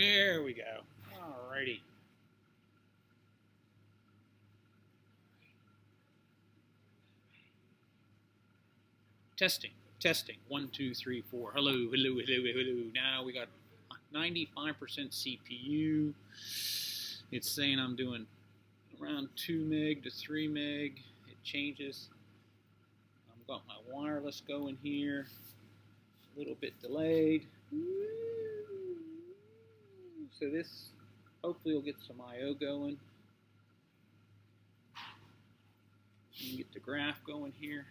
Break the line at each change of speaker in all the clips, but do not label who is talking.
There we go. Alrighty. Testing. 1, 2, 3, 4. Hello. Now we got 95% CPU. It's saying I'm doing around 2 meg to 3 meg. It changes. I've got my wireless going here. A little bit delayed. So this hopefully will get some I/O going. You can get the graph going here.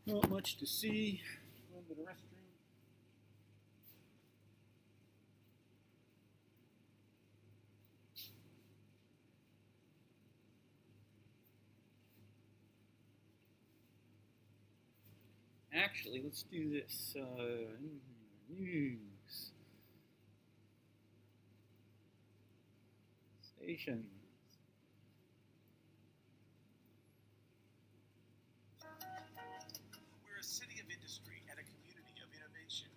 Not much to see. Go to the restroom. Actually, let's do this. News. Stations.
We're a city of industry and a community of innovation.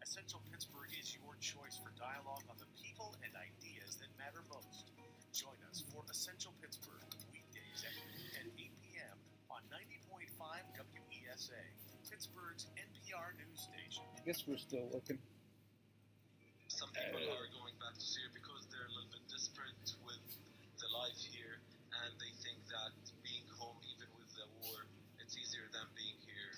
Essential Pittsburgh is your choice for dialogue on the people and ideas that matter most. Join us for Essential Pittsburgh, weekdays at 8 p.m. on 90.5 WESA, Pittsburgh's NPR news station.
I guess we're still looking.
Some people are going back to Syria because they're a little bit desperate with the life here, and they think that being home, even with the war, it's easier than being here,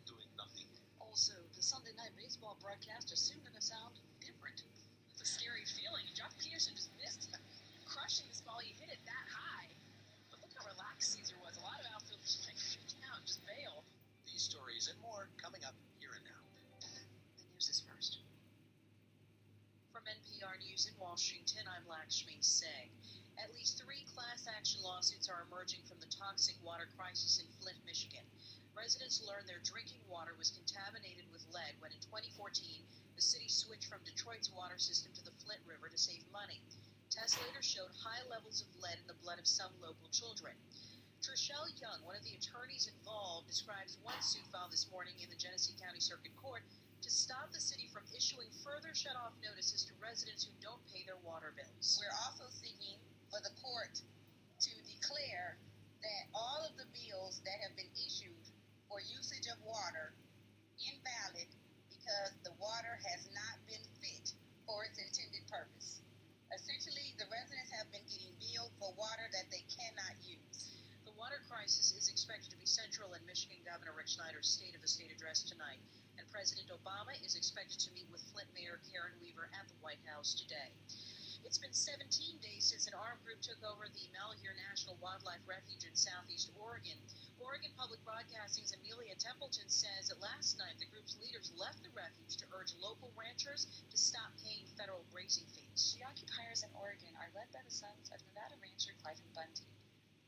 doing nothing.
Also, the Sunday night baseball broadcast is soon going to sound different. It's a scary feeling. Jock Peterson just missed crushing this ball. He hit it that high. But look how relaxed Caesar was. A lot of outfielders like freak out, just bail.
These stories and more coming up here and now.
The news is first. From NPR News in Washington, I'm Lakshmi Singh. At least 3 class action lawsuits are emerging from the toxic water crisis in Flint, Michigan. Residents learned their drinking water was contaminated with lead when in 2014, the city switched from Detroit's water system to the Flint River to save money. Tests later showed high levels of lead in the blood of some local children. Trishelle Young, one of the attorneys involved, describes one suit filed this morning in the Genesee County Circuit Court to stop the city from issuing further shutoff notices to residents who don't pay their water bills.
We're also seeking for the court to declare that all of the bills that have been issued for usage of water invalid because the water has not been fit for its intended purpose. Essentially, the residents have been getting billed for water that they cannot use.
The water crisis is expected to be central in Michigan Governor Rick Snyder's State of the State address tonight, and President Obama is expected to meet with Flint Mayor Karen Weaver at the White House today. It's been 17 days since an armed group took over the Malheur National Wildlife Refuge in southeast Oregon. Oregon Public Broadcasting's Amelia Templeton says that last night the group's leaders left the refuge to urge local ranchers to stop paying federal grazing fees.
The occupiers in Oregon are led by the sons of Nevada rancher Cliven Bundy.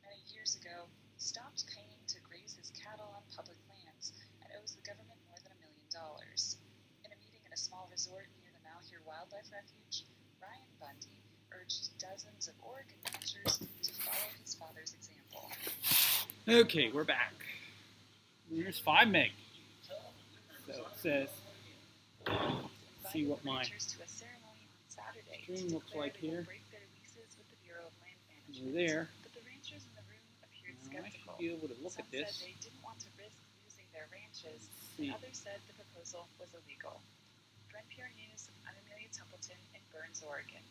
Many years ago, he stopped paying to graze his cattle on public lands and owes the government more than $1 million. In a meeting at a small resort near the Malheur Wildlife Refuge, Ryan Bundy urged dozens of Oregon ranchers to follow his father's example.
Okay, we're back. Here's 5 meg. So it says, see what my stream looks like here. We're there.
But the ranchers in the room appeared
I
skeptical.
should be able to look
Some
at this.
said they didn't want to risk losing their ranches,
See.
and others said the proposal was illegal. For NPR News, I'm Amelia Templeton in Burns, Oregon.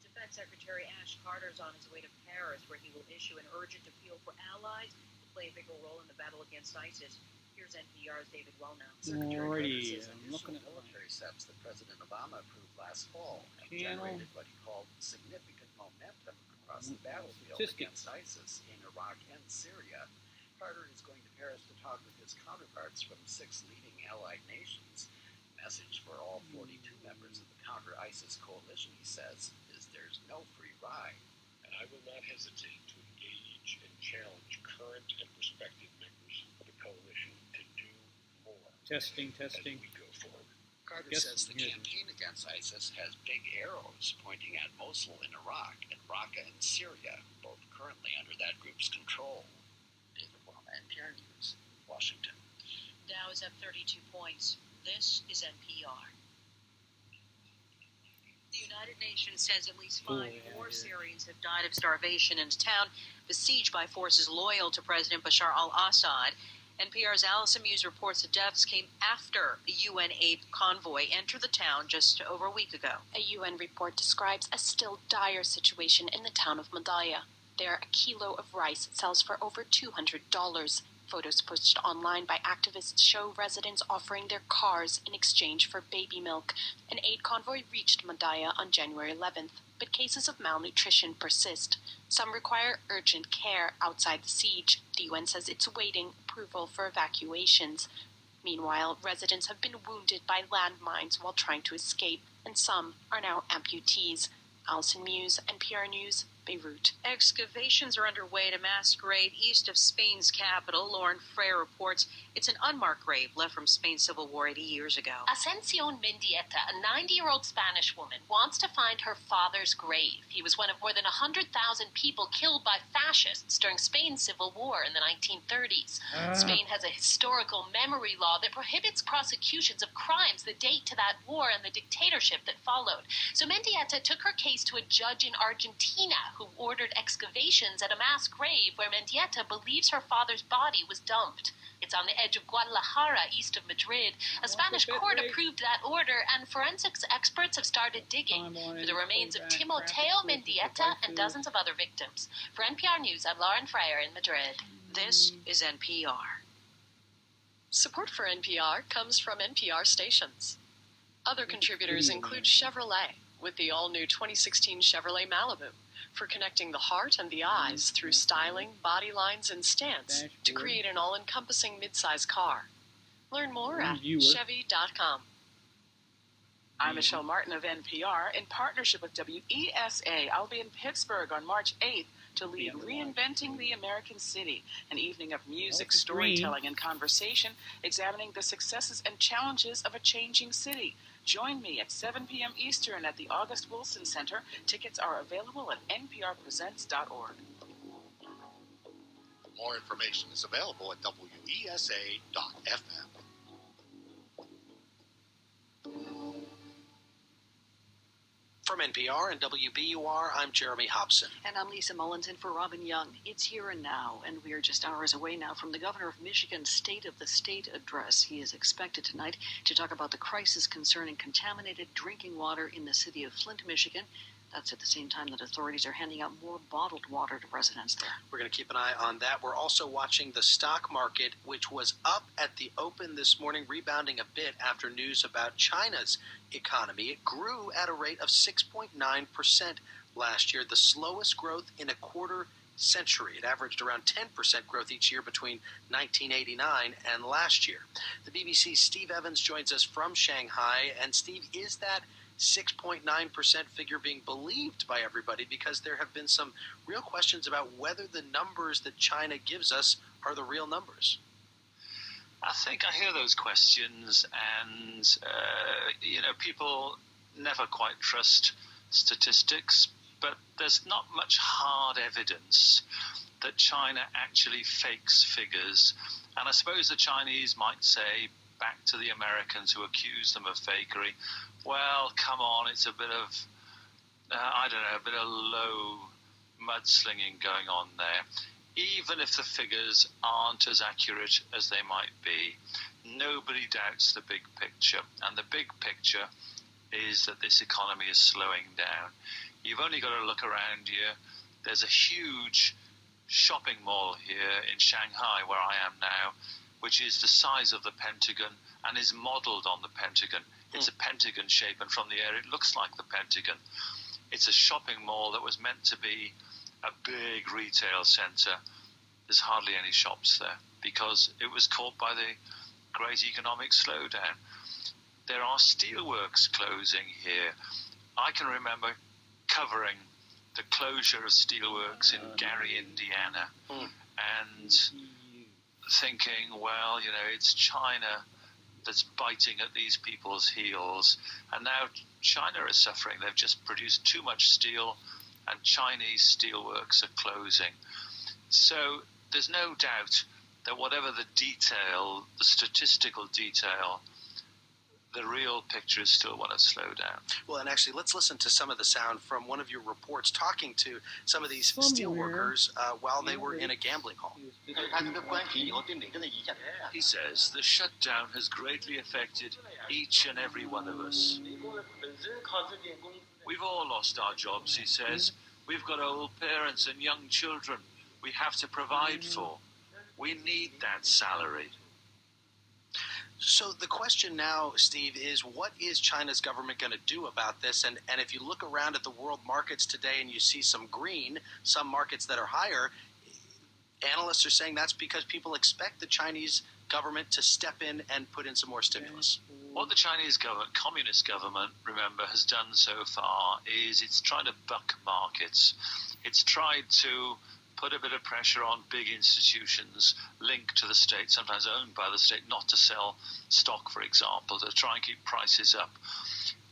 Defense Secretary Ash Carter is on his way to Paris, where he will issue an urgent appeal for allies to play a bigger role in the battle against ISIS. Here's NPR's David Wellnow.
Alrighty,
says
I'm looking at
military steps that President Obama approved last fall have
Channel.
generated what he called significant momentum across the battlefield
Statistics.
against ISIS in Iraq and Syria. Carter is going to Paris to talk with his counterparts from 6 leading allied nations. The message for all 42 members of the counter-ISIS coalition, he says, is there's no free ride.
And I will not hesitate to engage and challenge current and prospective members of the coalition to do more
testing.
as we go forward.
Carter
Yes,
says the
yeah.
campaign against ISIS has big arrows pointing at Mosul in Iraq and Raqqa in Syria, both currently under that group's control. David Wilma, NPR News, Washington.
Dow is up 32 points. This is NPR. The United Nations says at least 5 more Syrians have died of starvation in a town besieged by forces loyal to President Bashar al-Assad. NPR's Allison Muse reports the deaths came after a UN aid convoy entered the town just over a week ago.
A UN report describes a still dire situation in the town of Madaya. There, a kilo of rice sells for over $200. Photos posted online by activists show residents offering their cars in exchange for baby milk. An aid convoy reached Madaya on January 11th, but cases of malnutrition persist. Some require urgent care outside the siege. The UN says it's awaiting approval for evacuations. Meanwhile, residents have been wounded by landmines while trying to escape, and some are now amputees. Allison Muse, NPR News, Beirut.
Excavations are underway at a mass grave east of Spain's capital. Lauren Freire reports it's an unmarked grave left from Spain's civil war 80 years ago.
Ascension Mendieta, a 90-year-old Spanish woman, wants to find her father's grave. He was one of more than 100,000 people killed by fascists during Spain's civil war in the 1930s. Spain has a historical memory law that prohibits prosecutions of crimes that date to that war and the dictatorship that followed. So Mendieta took her case to a judge in Argentina who ordered excavations at a mass grave where Mendieta believes her father's body was dumped. It's on the edge of Guadalajara, east of Madrid. A Spanish court approved that order, and forensics experts have started digging for the remains of Timoteo Mendieta and dozens of other victims. For NPR News, I'm Lauren Freire in Madrid.
This is NPR.
Support for NPR comes from NPR stations. Other contributors include Chevrolet, with the all-new 2016 Chevrolet Malibu, for connecting the heart and the eyes through styling, body lines, and stance to create an all-encompassing midsize car. Learn more at Chevy.com.
I'm Michelle Martin of NPR. In partnership with WESA, I'll be in Pittsburgh on March 8th to lead Reinventing the American City, an evening of music, storytelling, and conversation examining the successes and challenges of a changing city. Join me at 7 p.m. Eastern at the August Wilson Center. Tickets are available at nprpresents.org.
More information is available at WESA.fm.
From NPR and WBUR, I'm Jeremy Hobson.
And I'm Lisa Mullins in for Robin Young. It's here and now, and we are just hours away now from the governor of Michigan's State of the State address. He is expected tonight to talk about the crisis concerning contaminated drinking water in the city of Flint, Michigan. That's at the same time that authorities are handing out more bottled water to residents there.
We're going to keep an eye on that. We're also watching the stock market, which was up at the open this morning, rebounding a bit after news about China's economy. It grew at a rate of 6.9% last year, the slowest growth in a quarter century. It averaged around 10% growth each year between 1989 and last year. The BBC's Steve Evans joins us from Shanghai. And Steve, is that 6.9% figure being believed by everybody? Because there have been some real questions about whether the numbers that China gives us are the real numbers.
I think I hear those questions, and people never quite trust statistics, but there's not much hard evidence that China actually fakes figures. And I suppose the Chinese might say back to the Americans who accuse them of fakery, well, come on, it's a bit of, a bit of low mudslinging going on there. Even if the figures aren't as accurate as they might be, nobody doubts the big picture. And the big picture is that this economy is slowing down. You've only got to look around here. There's a huge shopping mall here in Shanghai, where I am now, which is the size of the Pentagon and is modeled on the Pentagon. It's a pentagon shape, and from the air it looks like the Pentagon. It's a shopping mall that was meant to be a big retail center. There's hardly any shops there because it was caught by the great economic slowdown. There are steelworks closing here. I can remember covering the closure of steelworks in Gary, Indiana, and thinking, well, it's China that's biting at these people's heels. And now China is suffering. They've just produced too much steel, and Chinese steelworks are closing. So there's no doubt that whatever the detail, the statistical detail, the real picture is still one of slowdown.
Well, and actually, let's listen to some of the sound from one of your reports talking to some of these steelworkers while they were in a gambling hall.
He says the shutdown has greatly affected each and every one of us. We've all lost our jobs, he says. We've got old parents and young children we have to provide for. We need that salary.
So the question now, Steve, is what is China's government going to do about this? And if you look around at the world markets today and you see some green, some markets that are higher, analysts are saying that's because people expect the Chinese government to step in and put in some more stimulus.
What the Chinese government, communist government, remember, has done so far is it's tried to buck markets. It's tried to put a bit of pressure on big institutions linked to the state, sometimes owned by the state, not to sell stock, for example, to try and keep prices up.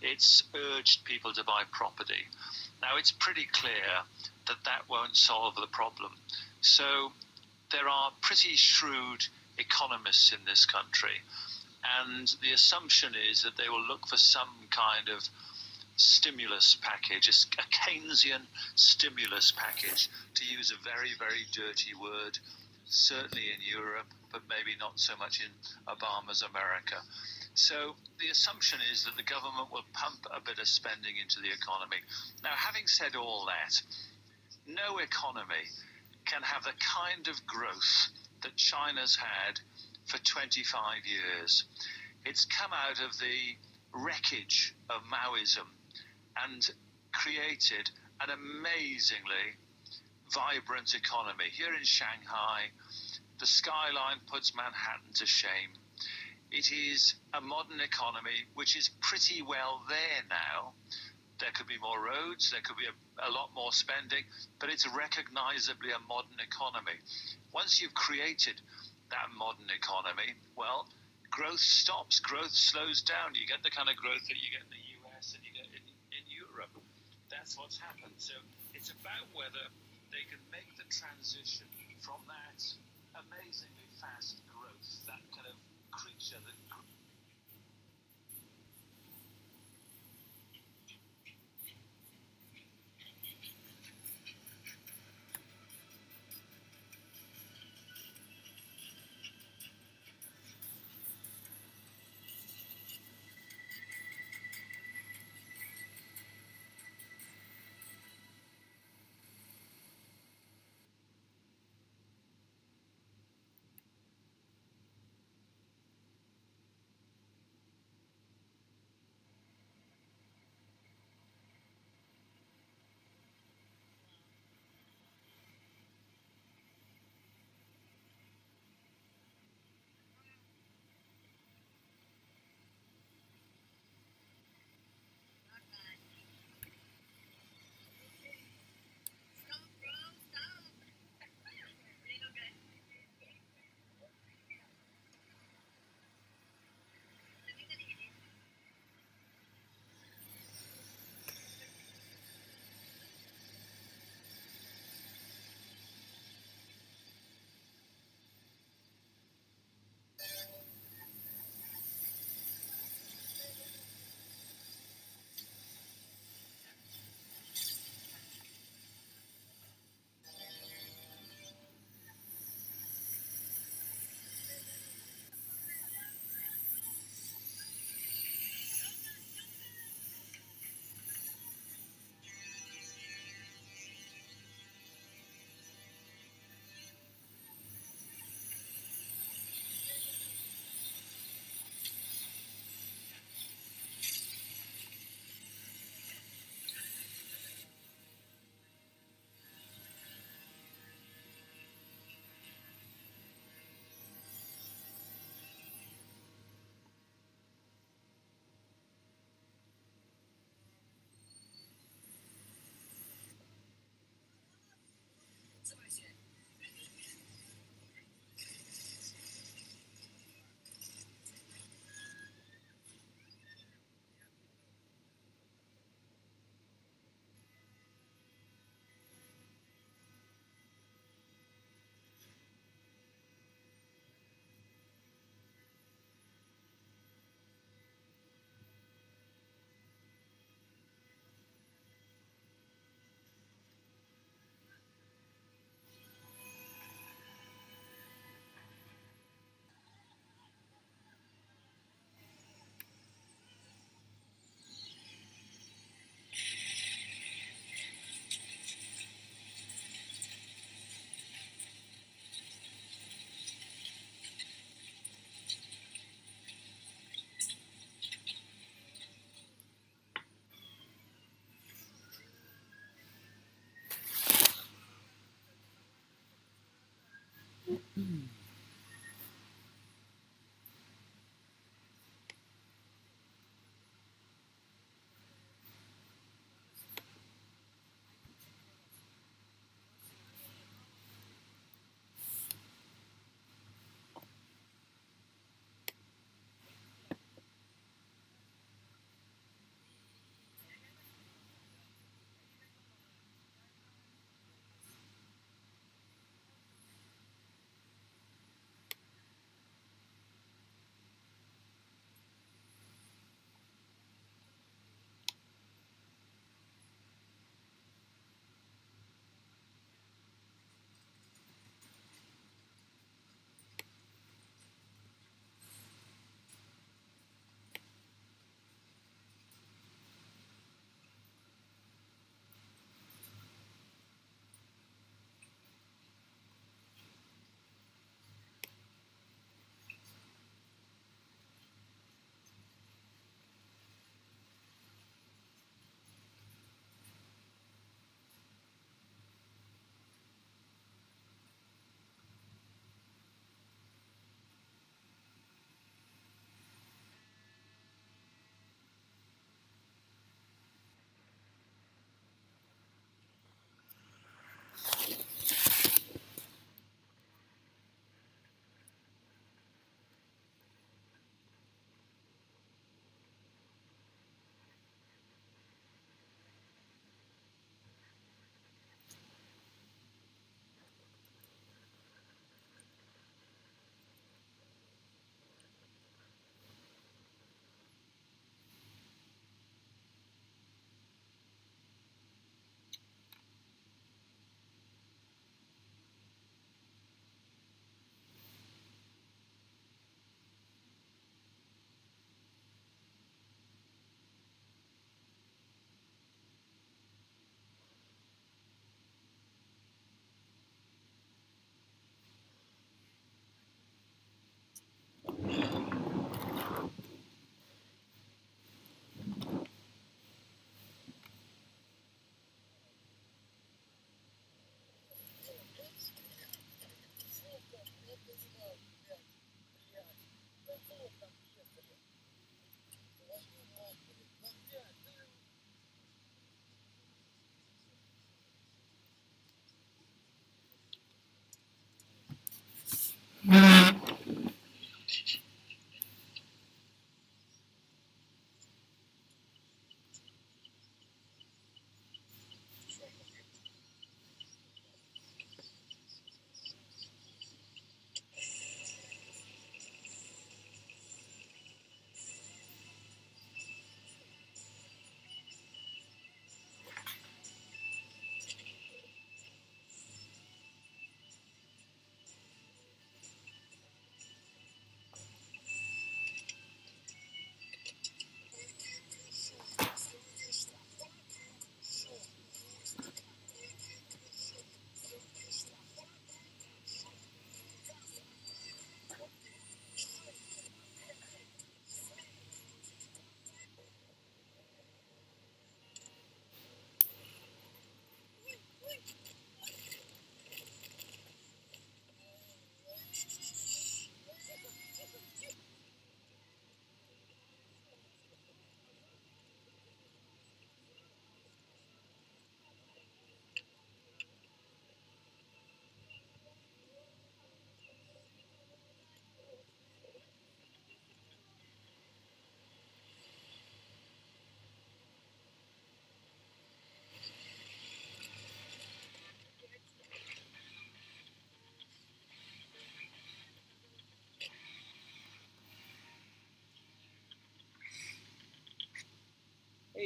It's urged people to buy property. Now, it's pretty clear that that won't solve the problem. So there are pretty shrewd economists in this country, and the assumption is that they will look for some kind of stimulus package, a Keynesian stimulus package, to use a very, very dirty word, certainly in Europe, but maybe not so much in Obama's America. So the assumption is that the government will pump a bit of spending into the economy. Now, having said all that, no economy can have the kind of growth that China's had for 25 years. It's come out of the wreckage of Maoism and created an amazingly vibrant economy. Here in Shanghai, the skyline puts Manhattan to shame. It is a modern economy which is pretty well there now. There could be more roads, there could be a lot more spending, but it's recognizably a modern economy. Once you've created that modern economy, well, growth stops, growth slows down. You get the kind of growth that you get in the US and you get in Europe. That's what's happened. So it's about whether they can make the transition from that amazingly fast growth, that kind of creature that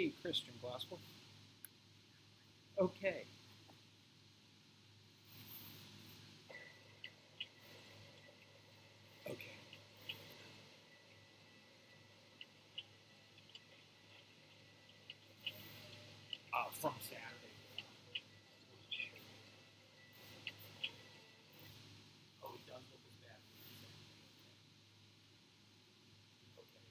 Hey, Christian Gospel. Okay. Okay. From Saturday. Oh, he does look as bad. Okay.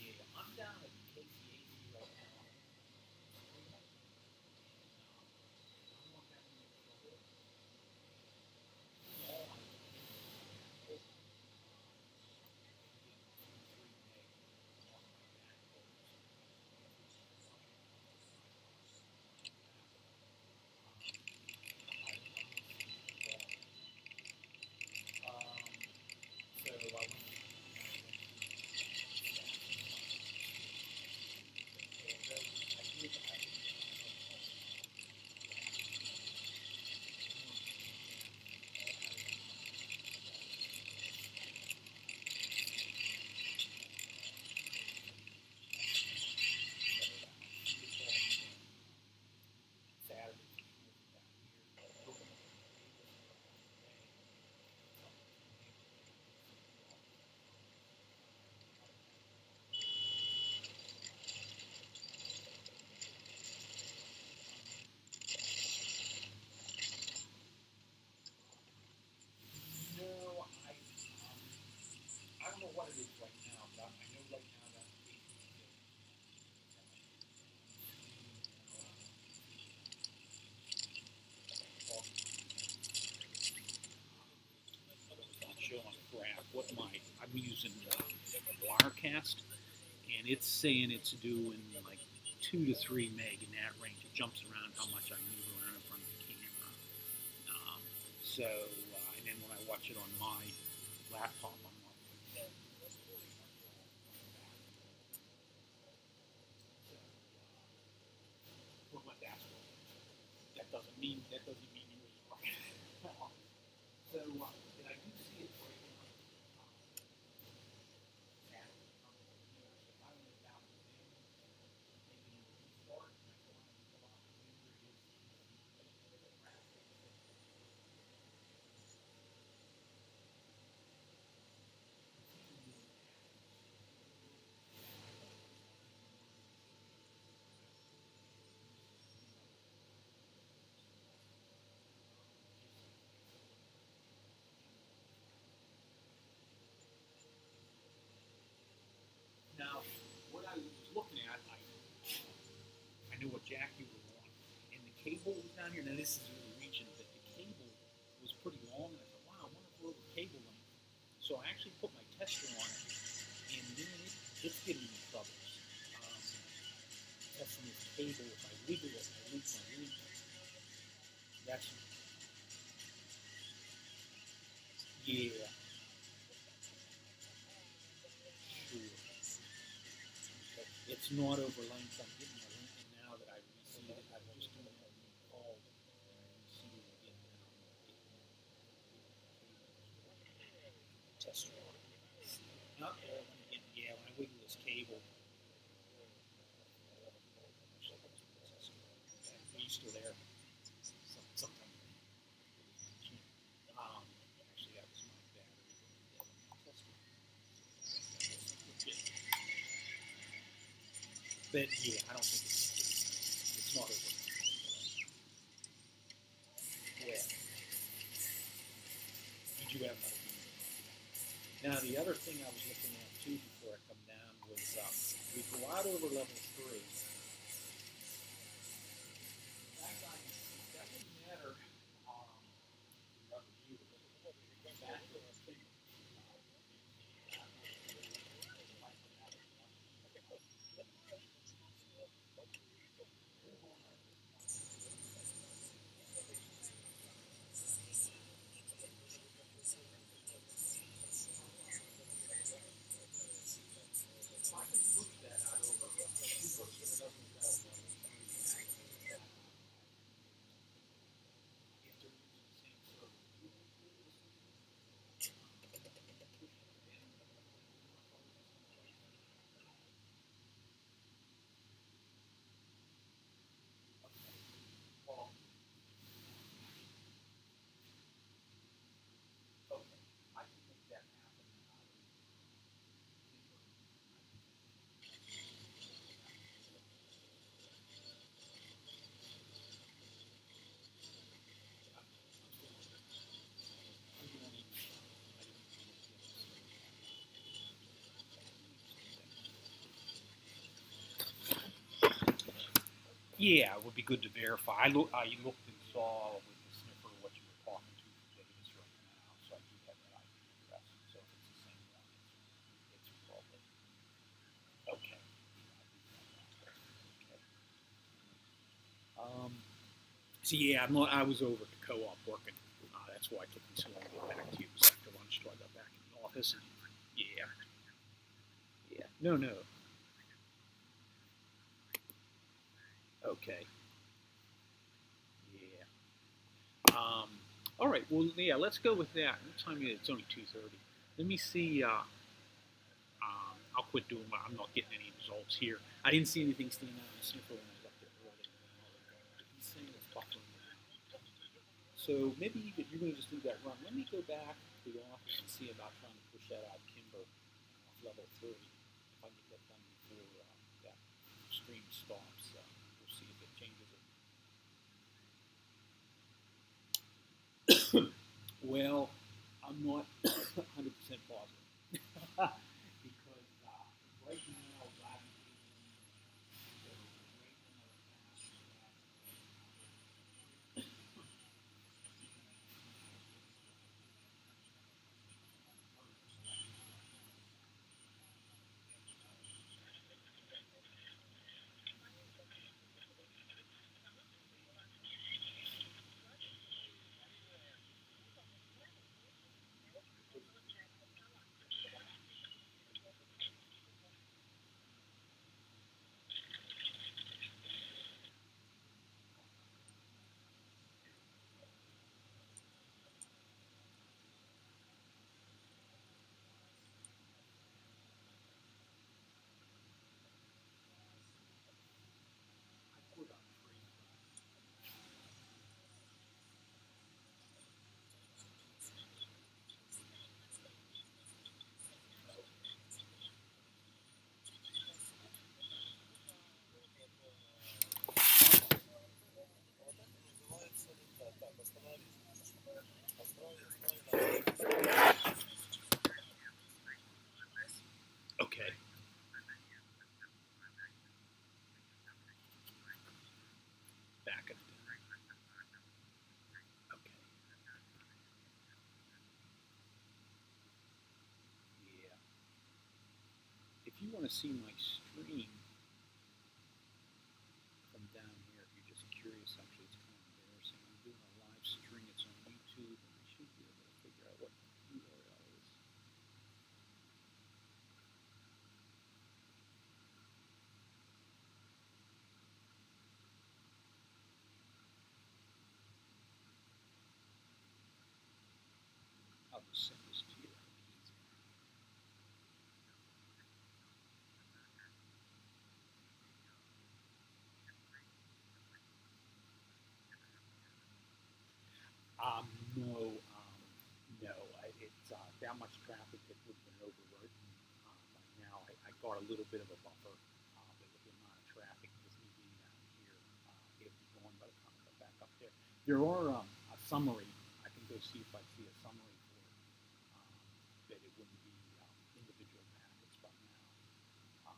Yeah, I'm down at KCAC right now. I'm not having any trouble. All I can is so I went Saturday. No, I don't know what it is right now, but I know right now that I'll show on the graph what I'm using Wirecast, and it's saying it's doing like 2 to 3 meg in that range. It jumps around how much I move around in front of the camera. And then when I watch it on my laptop, I'm like, well, what that's what. That doesn't mean you was right. So, and I do see it breaking up. Now, what I was looking at, I knew what jack you were on, and the cable was down here. Now, this is really reaching, but the cable was pretty long, and I thought, wow, I wonder if we're over cable length. So I actually put my tester on it, and then it's giving me troubles. Testing this cable, if I wiggle it, I lose my link. That's, yeah. Sure. It's not over length. I'm getting my link now that I receive it. I've just done a new call and I receive it again now. Tester on it. Not all again. Yeah, when I wiggle this cable. Are you still there? Sometimes. Actually, that was my battery. But yeah, I don't think it's not over. Yeah. You do have another. Now the other thing I was looking at too before I come down was We go out over level 3. That doesn't matter. Yeah, it would be good to verify. I looked and saw with the sniffer what you were talking to Davis right now, so I do have that IP address. So if it's the same one, it's probably okay. So yeah, I was over at the co-op working. That's why it took me so long to get back to you. It was after lunch till I got back in the office. And yeah. No. Okay. Yeah. All right. Well, yeah. Let's go with that. What time is it? It's only 2:30. Let me see. I'll quit doing. I'm not getting any results here. I didn't see anything standing out in the sniffer when I was up there earlier. He's saying it's buffering now. So maybe you're going to just do that run. Let me go back to the office and see about trying to push that out Kimber off level 3. If I can get that done before that stream stops. We'll see if it changes it. Well, I'm not 100% positive. Because right now, okay. Back it. Okay. Yeah. If you want to see my stream from down here, if you're just curious, actually, it's kind of embarrassing. I'm doing a live stream. It's on YouTube, and I should be able to figure out what the URL is. I'll just send this to you. No. It's that much traffic that would have been overridden by now. I got a little bit of a buffer, but with the amount of traffic just me being down here, it would be gone by the time I got back up there. There are a summary. I can go see if I see a summary for it. That it wouldn't be individual packets, but now.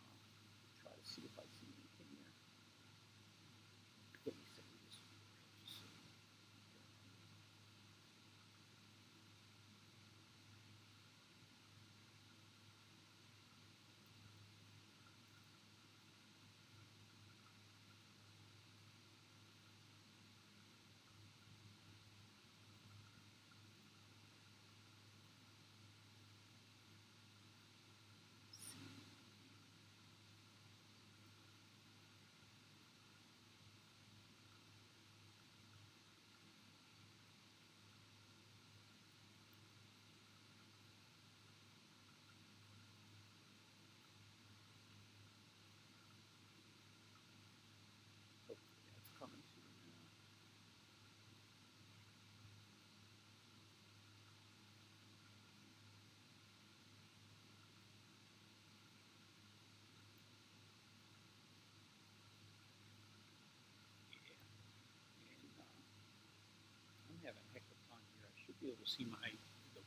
you'll see the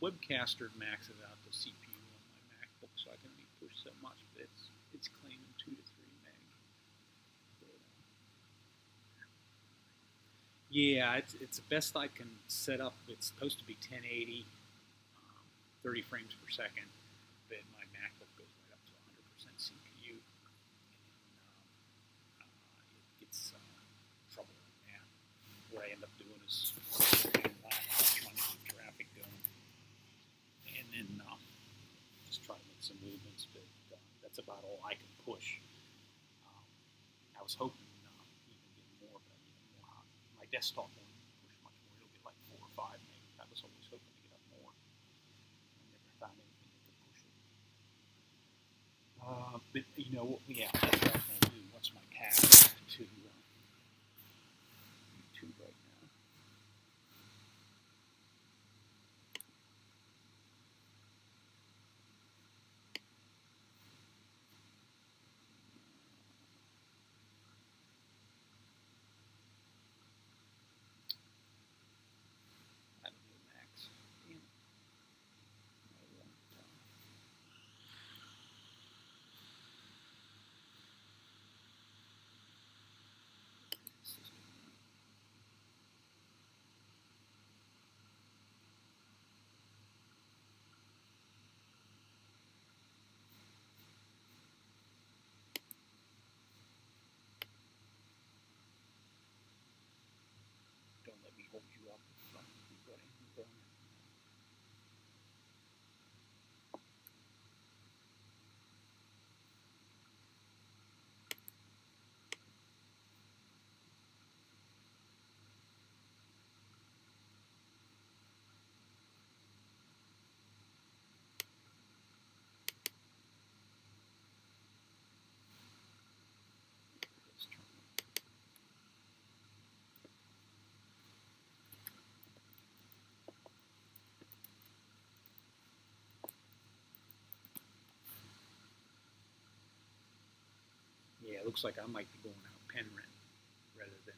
Webcaster maxes out the CPU on my MacBook, so I can only push so much, but it's claiming 2 to 3 meg. But, yeah, it's the best I can set up. It's supposed to be 1080, 30 frames per second, but my MacBook goes right up to 100% CPU, and it gets trouble with that. What I end up doing is trying to keep traffic going, and then just try to make some movements, but that's about all I can push. I was hoping even get more, but my desktop won't push much more. It'll get like 4 or 5 meg. I was always hoping to get up more. I never found anything that could push it. But yeah, that's what I'm going to do. What's my path to YouTube right now? I don't know, Max. Damn it. I want don't let me hold you up. Buddy. Let's turn it. Yeah, it looks like I might be going out Penryn rather than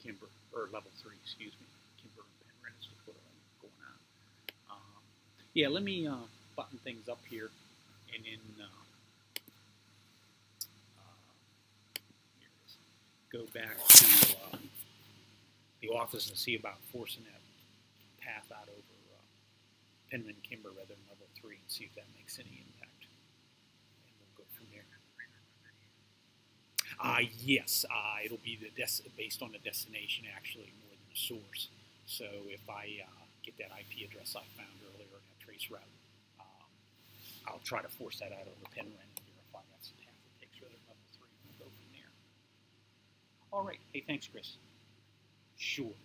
Kimber, or level 3, excuse me. Kimber and Penryn is what I'm going on. Yeah, let me button things up here, and then here it is. Go back to the office and see about forcing that path out over Penryn Kimber rather than level 3 and see if that makes any impact. And we'll go from there. Yes, it'll be based on the destination actually more than the source. So if I get that IP address I found earlier, that trace route, I'll try to force that out over Penryn and verify that's the path it takes rather than level 3, and we'll go from there. All right. Hey, thanks, Chris. Sure.